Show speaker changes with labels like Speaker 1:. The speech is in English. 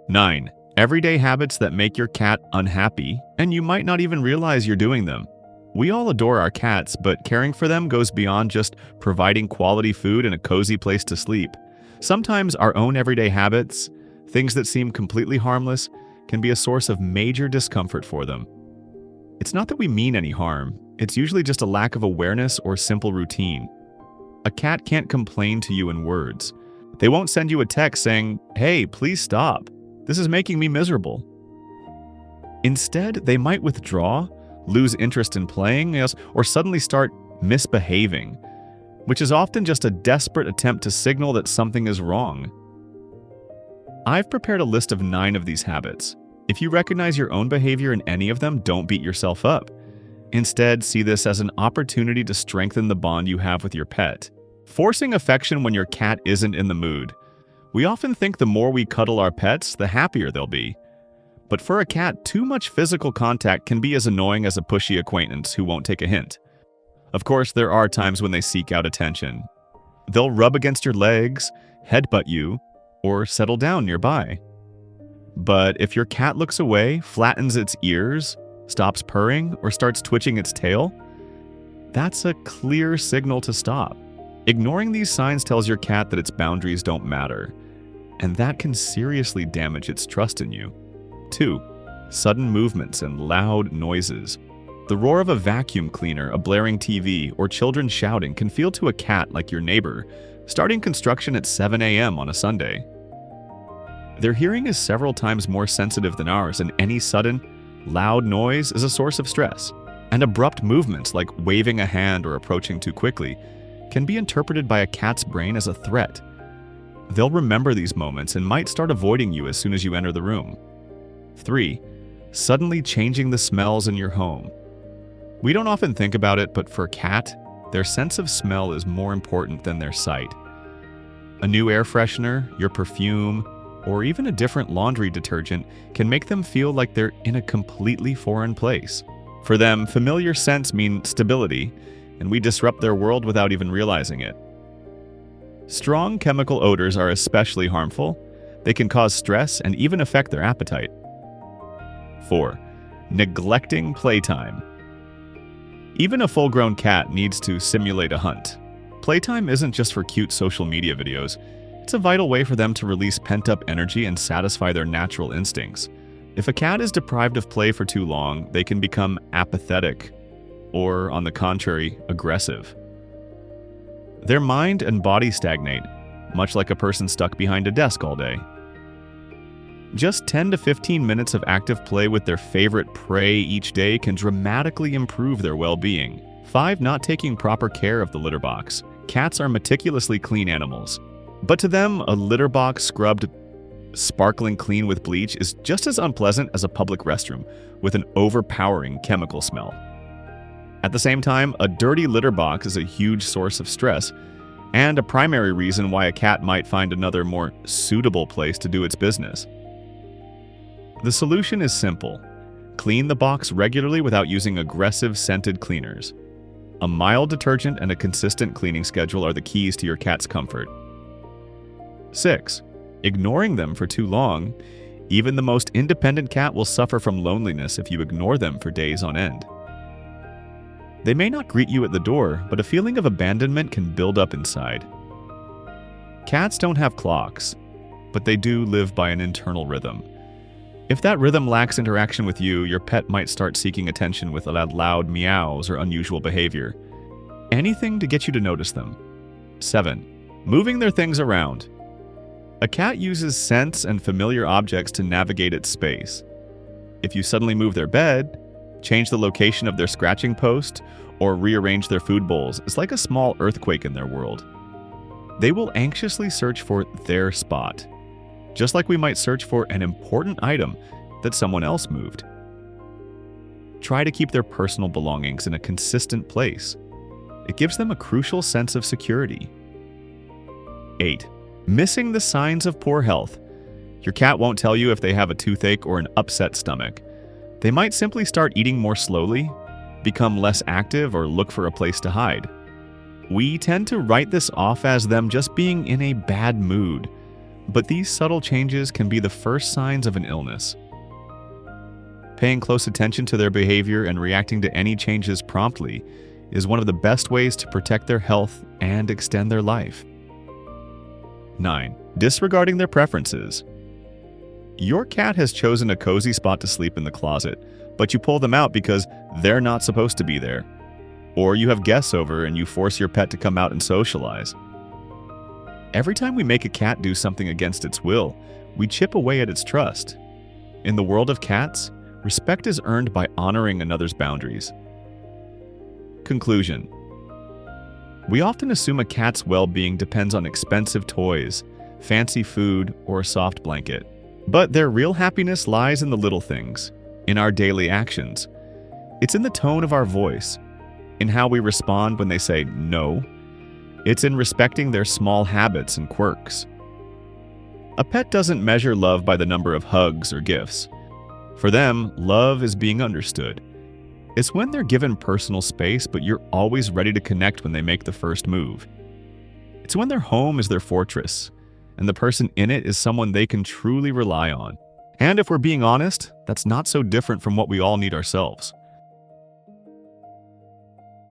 Speaker 1: 9. Everyday habits that make your cat unhappy, and you might not even realize you're doing them. We all adore our cats, but caring for them goes beyond just providing quality food and a cozy place to sleep. Sometimes our own everyday habits, things that seem completely harmless, can be a source of major discomfort for them. It's not that we mean any harm, it's usually just a lack of awareness or simple routine. A cat can't complain to you in words. They won't send you a text saying, "Hey, please stop. This is making me miserable." Instead, they might withdraw, lose interest in playing, or suddenly start misbehaving, which is often just a desperate attempt to signal that something is wrong. I've prepared a list of 9 of these habits. If you recognize your own behavior in any of them, don't beat yourself up. Instead, see this as an opportunity to strengthen the bond you have with your pet. Forcing affection when your cat isn't in the mood. We often think the more we cuddle our pets, the happier they'll be. But for a cat, too much physical contact can be as annoying as a pushy acquaintance who won't take a hint. Of course, there are times when they seek out attention. They'll rub against your legs, headbutt you, or settle down nearby. But if your cat looks away, flattens its ears, stops purring, or starts twitching its tail, that's a clear signal to stop. Ignoring these signs tells your cat that its boundaries don't matter, and that can seriously damage its trust in you. 2. Sudden movements and loud noises. The roar of a vacuum cleaner, a blaring TV, or children shouting can feel to a cat like your neighbor, starting construction at 7 a.m. on a Sunday. Their hearing is several times more sensitive than ours, and any sudden, loud noise is a source of stress. And abrupt movements like waving a hand or approaching too quickly can be interpreted by a cat's brain as a threat. They'll remember these moments and might start avoiding you as soon as you enter the room. 3. Suddenly changing the smells in your home. We don't often think about it, but for a cat, their sense of smell is more important than their sight. A new air freshener, your perfume, or even a different laundry detergent can make them feel like they're in a completely foreign place. For them, familiar scents mean stability, and we disrupt their world without even realizing it. Strong chemical odors are especially harmful. They can cause stress and even affect their appetite. 4. Neglecting playtime. Even a full-grown cat needs to simulate a hunt. Playtime isn't just for cute social media videos. It's a vital way for them to release pent-up energy and satisfy their natural instincts. If a cat is deprived of play for too long, they can become apathetic, or, on the contrary, aggressive. Their mind and body stagnate, much like a person stuck behind a desk all day. Just 10 to 15 minutes of active play with their favorite prey each day can dramatically improve their well-being. 5. Not taking proper care of the litter box. Cats are meticulously clean animals. But to them, a litter box scrubbed sparkling clean with bleach is just as unpleasant as a public restroom with an overpowering chemical smell. At the same time, a dirty litter box is a huge source of stress and a primary reason why a cat might find another more suitable place to do its business. The solution is simple. Clean the box regularly without using aggressive scented cleaners. A mild detergent and a consistent cleaning schedule are the keys to your cat's comfort. 6. Ignoring them for too long. Even the most independent cat will suffer from loneliness if you ignore them for days on end. They may not greet you at the door, but a feeling of abandonment can build up inside. Cats don't have clocks, but they do live by an internal rhythm. If that rhythm lacks interaction with you, your pet might start seeking attention with loud meows or unusual behavior. Anything to get you to notice them. 7. Moving their things around. A cat uses scents and familiar objects to navigate its space. If you suddenly move their bed, change the location of their scratching post, or rearrange their food bowls, it's like a small earthquake in their world. They will anxiously search for their spot, just like we might search for an important item that someone else moved. Try to keep their personal belongings in a consistent place. It gives them a crucial sense of security. 8. Missing the signs of poor health. Your cat won't tell you if they have a toothache or an upset stomach. They might simply start eating more slowly, become less active, or look for a place to hide. We tend to write this off as them just being in a bad mood, But these subtle changes can be the first signs of an illness. Paying close attention to their behavior and reacting to any changes promptly is one of the best ways to protect their health and extend their life. 9. Disregarding their preferences. Your cat has chosen a cozy spot to sleep in the closet, but you pull them out because they're not supposed to be there. Or you have guests over and you force your pet to come out and socialize. Every time we make a cat do something against its will, we chip away at its trust. In the world of cats, respect is earned by honoring another's boundaries. Conclusion. We often assume a cat's well-being depends on expensive toys, fancy food, or a soft blanket. But their real happiness lies in the little things, in our daily actions. It's in the tone of our voice, in how we respond when they say no. It's in respecting their small habits and quirks. A pet doesn't measure love by the number of hugs or gifts. For them, love is being understood. It's when they're given personal space, but you're always ready to connect when they make the first move. It's when their home is their fortress, and the person in it is someone they can truly rely on. And if we're being honest, that's not so different from what we all need ourselves.